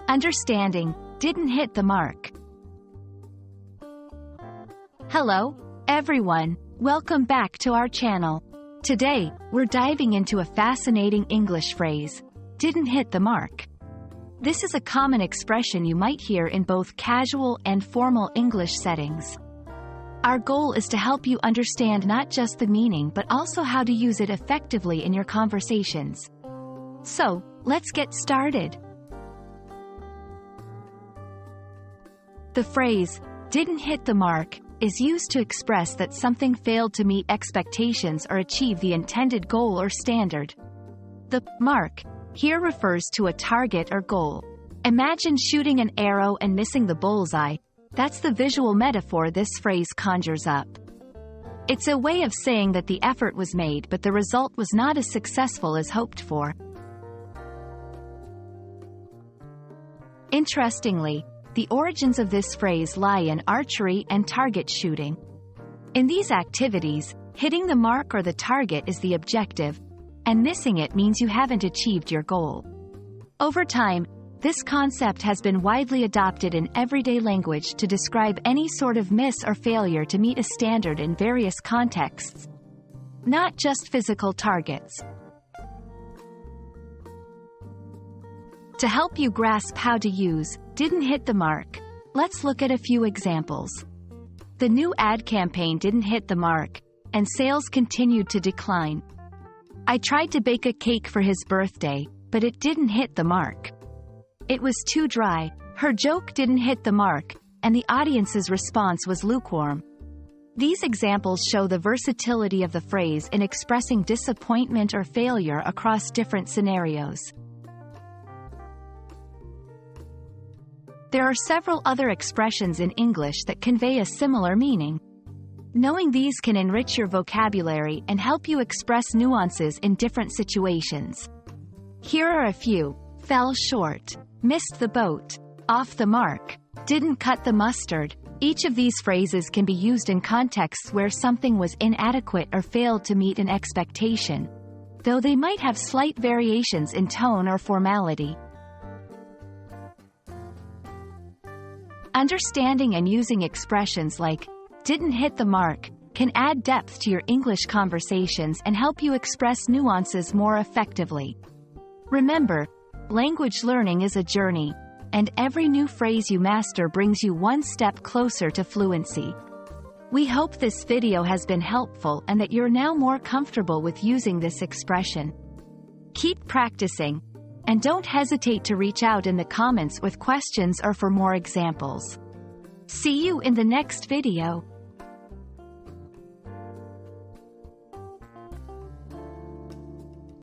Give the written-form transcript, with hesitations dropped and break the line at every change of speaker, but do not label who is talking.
Understanding didn't hit the mark. Hello, everyone. Welcome back to our channel. Today, we're diving into a fascinating English phrase, didn't hit the mark. This is a common expression you might hear in both casual and formal English settings. Our goal is to help you understand not just the meaning but also how to use it effectively in your conversations. So, let's get started. The phrase, didn't hit the mark, is used to express that something failed to meet expectations or achieve the intended goal or standard. The mark here refers to a target or goal. Imagine shooting an arrow and missing the bullseye. That's the visual metaphor this phrase conjures up. It's a way of saying that the effort was made but the result was not as successful as hoped for. Interestingly, the origins of this phrase lie in archery and target shooting. In these activities, hitting the mark or the target is the objective, and missing it means you haven't achieved your goal. Over time, this concept has been widely adopted in everyday language to describe any sort of miss or failure to meet a standard in various contexts, not just physical targets. To help you grasp how to use didn't hit the mark, let's look at a few examples. The new ad campaign didn't hit the mark, and sales continued to decline. I tried to bake a cake for his birthday, but it didn't hit the mark. It was too dry, her joke didn't hit the mark, and the audience's response was lukewarm. These examples show the versatility of the phrase in expressing disappointment or failure across different scenarios. There are several other expressions in English that convey a similar meaning. Knowing these can enrich your vocabulary and help you express nuances in different situations. Here are a few: fell short, missed the boat, off the mark, didn't cut the mustard. Each of these phrases can be used in contexts where something was inadequate or failed to meet an expectation, though they might have slight variations in tone or formality. Understanding and using expressions like didn't hit the mark can add depth to your English conversations and help you express nuances more effectively. Remember, language learning is a journey, and every new phrase you master brings you one step closer to fluency. We hope this video has been helpful and that you're now more comfortable with using this expression. Keep practicing, and don't hesitate to reach out in the comments with questions or for more examples. See you in the next video.